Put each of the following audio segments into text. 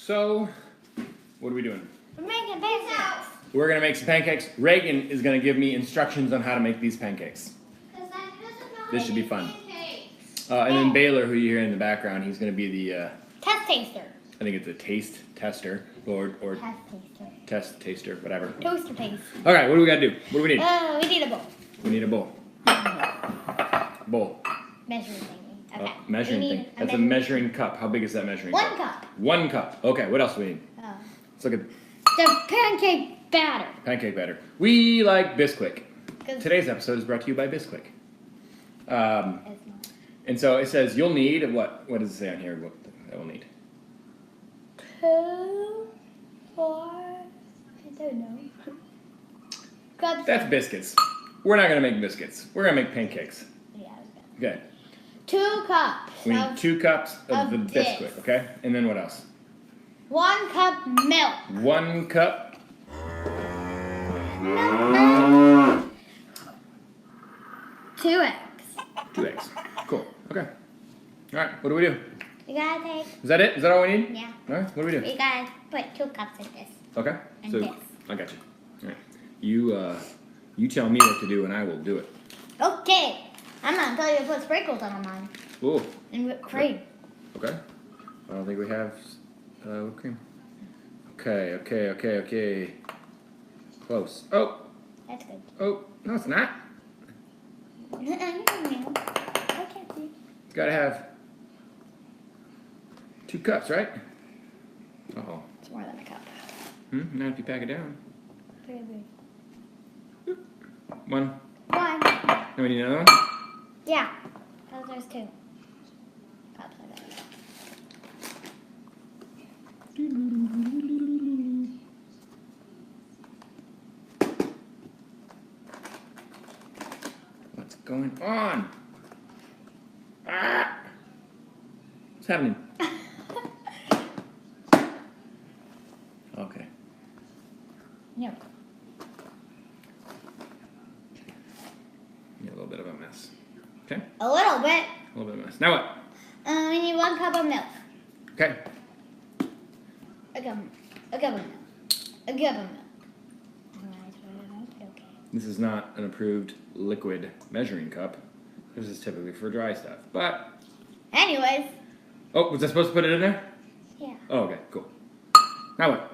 So, what are we doing? We're making pancakes. We're going to make some pancakes. Reagan is going to give me instructions on how to make these pancakes. This should be fun. And then Baylor, who you hear in the background, he's going to be the... test taster. I think it's a taste tester. Or Test taster. Test taster, whatever. Toaster taste. Alright, what do we got to do? What do we need? We need a bowl. We need a bowl. Bowl. Measuring thing. Okay. Measuring thing. That's a measuring cup. How big is that measuring cup? 1 cup. 1 cup. Okay, what else do we need? Let's look at the pancake batter. Pancake batter. We like Bisquick. Today's episode is brought to you by Bisquick. And so it says you'll need what? What does it say on here? What that we'll need? 2, 4. I don't know. Cups. That's biscuits. We're not gonna make biscuits. We're gonna make pancakes. Yeah. Okay. 2 cups. We need 2 cups of the Bisquick. Okay. And then what else? 1 cup milk. 1 cup. Milk. 2 eggs. 2 eggs. Cool. Okay. All right. What do we do? You gotta take. Is that it? Is that all we need? Yeah. All right. What do we do? You gotta put 2 cups of this. Okay. And so this. I got you. All right. You tell me what to do and I will do it. Okay. I'm gonna tell you to put sprinkles on mine. Ooh. And whipped cream. Okay. I don't think we have whipped cream. Okay. Close. Oh. That's good. Oh. No, it's not. I can't see. It's got to have 2 cups, right? Uh-oh. It's more than a cup. Not if you pack it down. 3 of these. 1. 1. Now we need another one? Yeah. There's 2 cups of it. What's going on? Ah! What's happening? Okay. Yep. Yeah, a little bit of a mess. Okay? A little bit. A little bit of a mess. Now what? We need 1 cup of milk. Okay. A cup of milk. A cup of milk. A cup of milk. Okay. This is not an approved liquid measuring cup. This is typically for dry stuff. But... Anyways. Oh, was I supposed to put it in there? Yeah. Oh, okay, cool. Now what?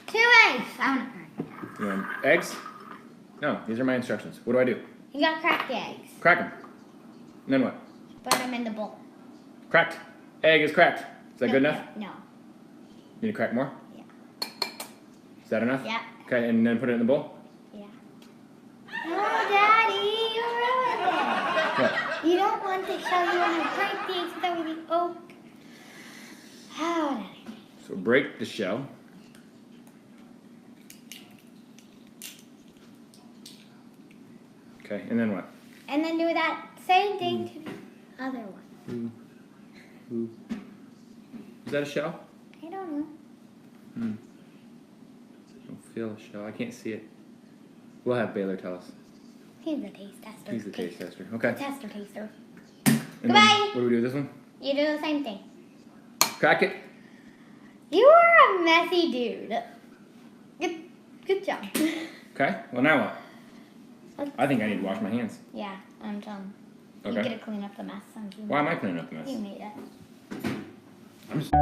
2 eggs. I want to crack. You want eggs? No, these are my instructions. What do I do? You gotta crack the eggs. Crack them. And then what? Put them in the bowl. Cracked. Egg is cracked. Is that good enough? No. You need to crack more? Yeah. Is that enough? Yeah. Okay, and then put it in the bowl? Yeah. Oh, Daddy, you ruined it. What? You don't want to show you want to break the eggs without the oak. How, Daddy? So break the shell. Okay, and then what? And then do that same thing to the other one. Is that a shell? I don't know. I don't feel a shell. I can't see it. We'll have Baylor tell us. He's the taste tester. He's the taste tester. Okay. Tester taster. And Goodbye. then what do we do with this one? You do the same thing. Crack it. You are a messy dude. Good job. Okay, well now what? I think I need to wash my hands. Yeah, and you Okay. get to clean up the mess. Why am I cleaning up the mess? You made it. I'm just...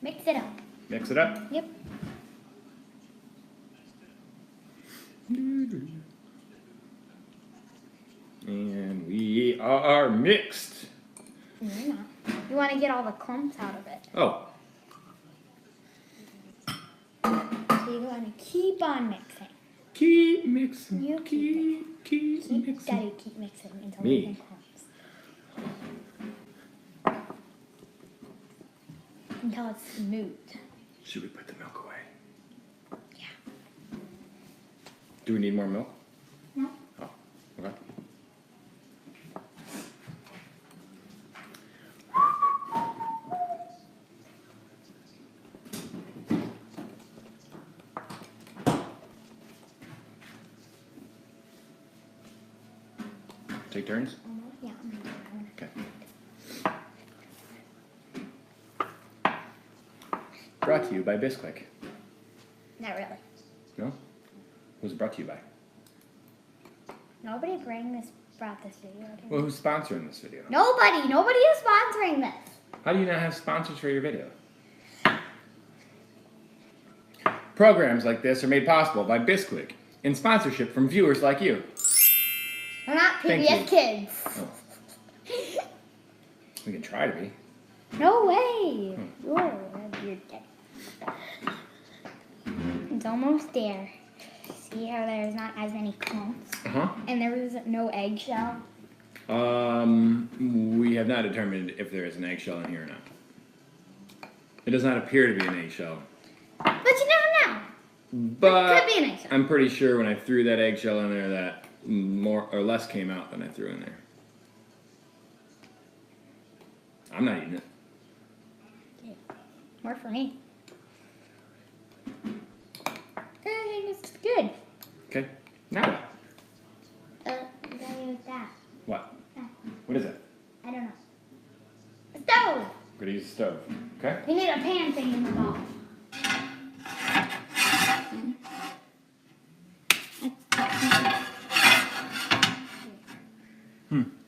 Mix it up. Mix it up. Yep. And we are mixed. No, you're not. You want to get all the clumps out of it. Oh. So you're going to keep on mixing. Keep mixing. You Keep mixing. Daddy, keep mixing until Me. everything clumps. Until it's smooth. Should we put the milk away? Yeah. Do we need more milk? No. Oh, okay. Take turns? Yeah. Okay. Brought to you by Bisquick. Not really. No? Who's it brought to you by? Nobody brought this video. Well, who's sponsoring this video? Nobody. Nobody is sponsoring this. How do you not have sponsors for your video? Programs like this are made possible by Bisquick in sponsorship from viewers like you. We're not Thank PBS you. kids. Oh. We can try to be. No way. Whoa, that's weird. It's almost there. See how there's not as many clumps? And there was no eggshell? We have not determined if there is an eggshell in here or not. It does not appear to be an eggshell. But you never know. But It could be an eggshell. I'm pretty sure when I threw that eggshell in there that more or less came out than I threw in there. I'm not eating it. More for me. I think it's good. Okay. Now what? We gotta use that. What? What is it? I don't know. A stove! We're gonna use a stove. Okay? We need a pan thing involved.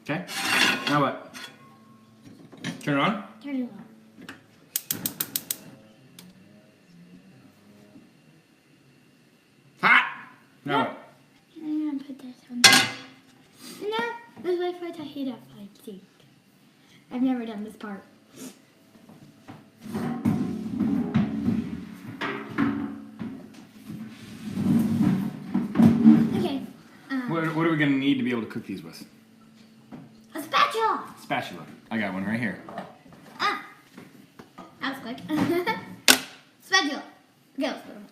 Okay. Now what? Turn it on? Turn it on. Hot! Now what? I'm gonna put this on. No, let's wait for it to heat up, I think. I've never done this part. Okay. What are we gonna need to be able to cook these with? A spatula! Spatula. I got one right here. Ah! That was quick. Spatula. Okay, let's put them.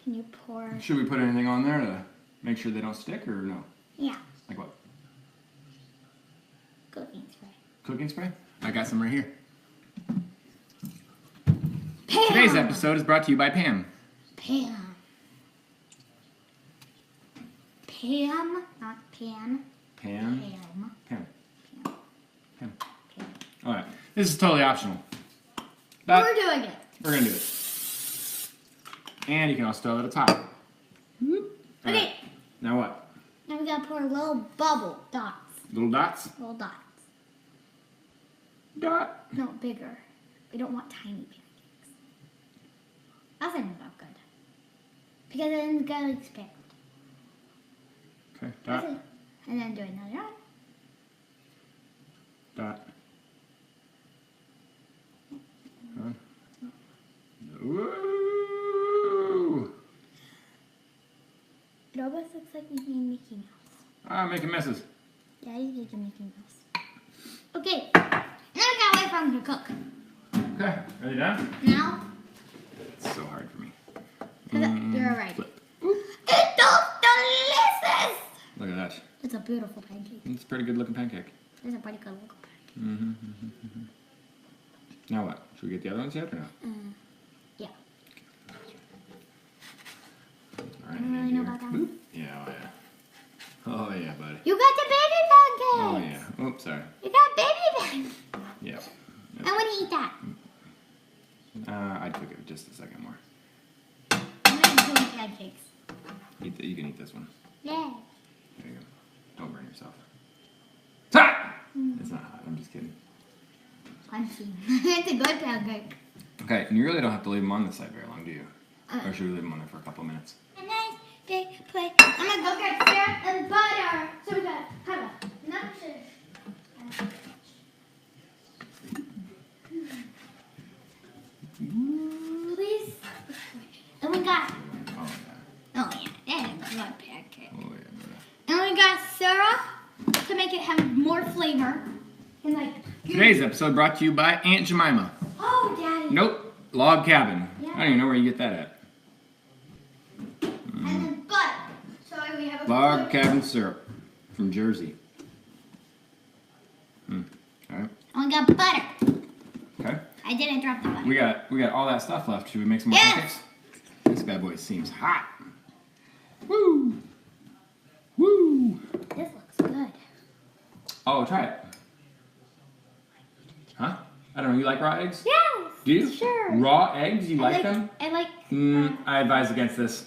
Can you pour? Should we put anything on there to make sure they don't stick or no? Yeah. Like what? Cooking spray. Cooking spray? I got some right here. Pam! Today's episode is brought to you by Pam. Pam. Pam, not Pan. Pam? Pam. Pam. Pam. Pam. Pam. Alright. This is totally optional. But We're doing it. we're gonna do it. And you can also throw it at the top. Whoop. All Okay. right. Now what? Now we gotta pour little bubble dots. Little dots? Little dots. Dot. No, bigger. We don't want tiny pancakes. That's not good. Because then it's gonna expand. Okay. Dot. And then do another dot. Dot. Dot. Woo! It almost looks like we made Mickey Mouse. Ah, making messes. Daddy's making Mickey Mouse. Okay. Now we gotta wait for him to cook. Okay. Ready done? Now. It's so hard for me. You're alright. Flip. It looks delicious! Look at that. It's a beautiful pancake. It's a pretty good looking pancake. It's a pretty good looking pancake. Now what? Should we get the other ones yet or no? Yeah. All right, I don't really know about that one. Yeah, oh yeah. Oh yeah, buddy. You got the baby Oh pancakes! yeah. Oops, sorry. You got baby pancakes! Yeah. I want to eat that. I'd cook it just a second more. I'm going to do pancakes. You can eat this one. Yeah. There you go. Don't burn yourself. It's hot! It's not hot. I'm just kidding. Punchy. It's a good pancake. Okay, and you really don't have to leave them on this side very long, do you? Or should we leave them on there for a couple minutes? A nice big plate. I'm going to go get syrup and butter. So we got have a nutshell. Please. And we got. Oh Oh yeah, that's a good pancake. yeah. Oh yeah, brother. And we got syrup to make it have more flavor. And like. Today's episode brought to you by Aunt Jemima. Oh, Daddy. Nope. Log Cabin. Yeah. I don't even know where you get that at. And then butter. So we have a Log Cabin syrup from Jersey. Alright. And we got butter. Okay. I didn't drop the butter. We got all that stuff left. Should we make some more Yes. pancakes? This bad boy seems hot. Woo! Woo! This looks good. Oh, try it. Huh? I don't know. You like raw eggs? Yes. Do you? Sure. Raw eggs? You like them? I like. I advise against this.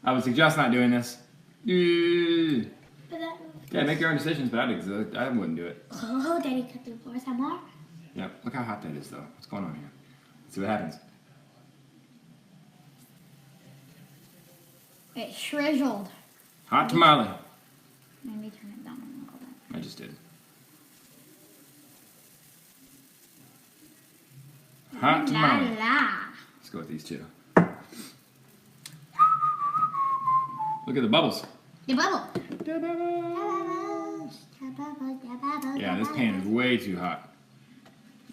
I would suggest not doing this. But that, Yeah, make your own decisions, but I wouldn't do it. oh, Daddy cut through the floor some more. Yep. Look how hot that is, though. What's going on here? Let's see what happens. It shrizzled. Hot tamale. Maybe turn it down a little bit. I just did. Hot tamale. La. Let's go with these two. Look at the bubbles. The bubble. Yeah, this pan is way too hot.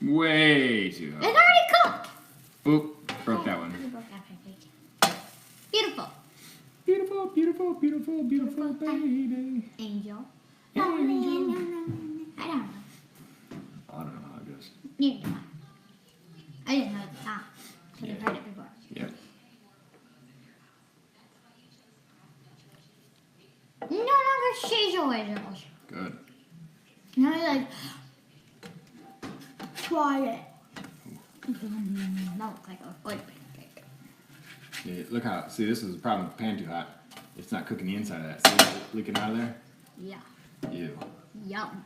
Way too It's hot. already cooked. Oop, broke that one. You broke that pancake. Beautiful. Beautiful, beautiful, beautiful, beautiful baby. Angel. Angel. I don't know. I don't know how it goes. Neither do I didn't know at the time. Because I've heard it before. Yep. No longer sizzles. Good. Now I like try it. That looks like a good pancake. Yeah, look how. See, this is the problem with the pan too hot. It's not cooking the inside of that. See it leaking out of there? Yeah. Ew. Yum.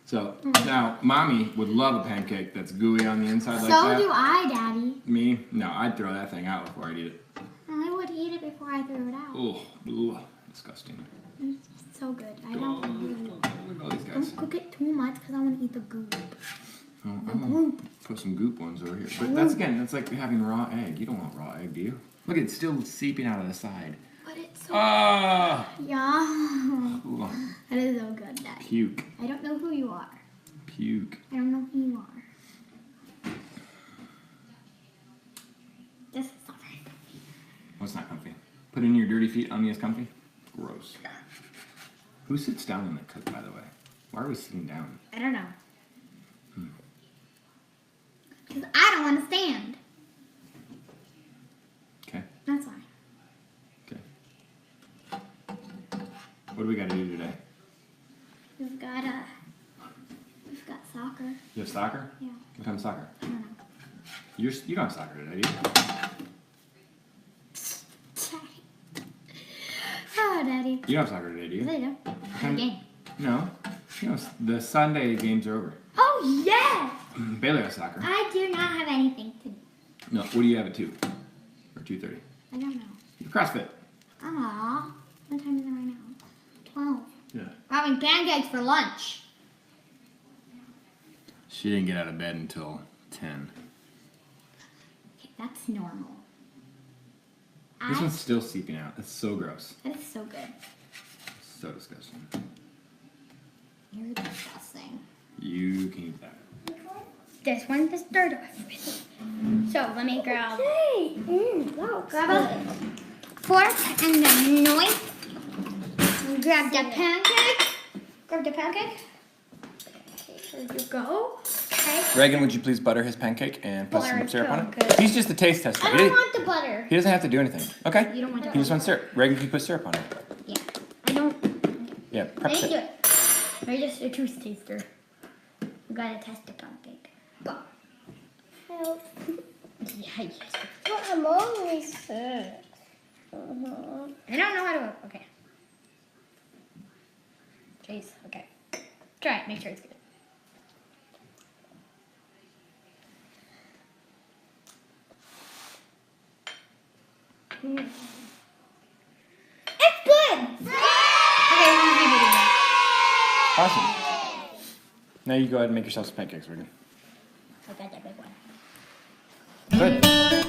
So now, mommy would love a pancake that's gooey on the inside like So that. do I, Daddy. Me? No, I'd throw that thing out before I'd eat it. I would eat it before I threw it out. Ugh, disgusting. It's so good. I don't. Look at all these guys. Don't cook it too much because I want to eat the goop. Oh, I'm gonna put some goop ones over here. But that's like having raw egg. You don't want raw egg, do you? Look, it's still seeping out of the side. But it's so Ah! yum. Ooh, That is so good, Daddy. puke. I don't know who you are. Puke. I don't know who you are. This is not very comfy. What's not comfy? Putting your dirty feet on me is comfy? Gross. Who sits down when they cook, by the way? Why are we sitting down? I don't know. Because I don't want to stand. Okay. That's why. Okay. What do we got to do today? We've got soccer. You have soccer? Yeah. What kind of soccer? I don't know. You don't have soccer today, do you? Oh, Daddy. You don't have soccer today, do you? Yes, I do. Kind- Game. No. You know, the Sunday games are over. Oh, yes! Baylor has soccer. I do not have anything to do. No, what do you have at 2? Or 2:30? I don't know. You have CrossFit. Aw. What time is it right now? 12. Yeah. We're having pancakes for lunch. She didn't get out of bed until 10. Okay, that's normal. This one's still seeping out. That's so gross. That is so good. So disgusting. You're disgusting. You can eat that. This one to start off with. So let me grab. Grab a fork and a knife. And grab the pancake. Grab the pancake. There you go. Okay. Raegan, would you please butter his pancake and put some Butter, syrup on it? good. He's just a taste tester. I don't want the butter. He doesn't have to do anything. Okay? You don't want the He just wants syrup. Raegan, can you put syrup on it? Yeah. I don't. Yeah, I prep didn't do it. it. We're just a truth taster. We gotta test the pancake. But. Help. Yeah, yes. But I'm only 6. I don't know how to. Okay. Jeez. Okay. Try it. Make sure it's good. It's good. Okay, we're gonna keep eating it. Awesome. Now you go ahead and make yourself some pancakes, Raegan. I got that big one. Good.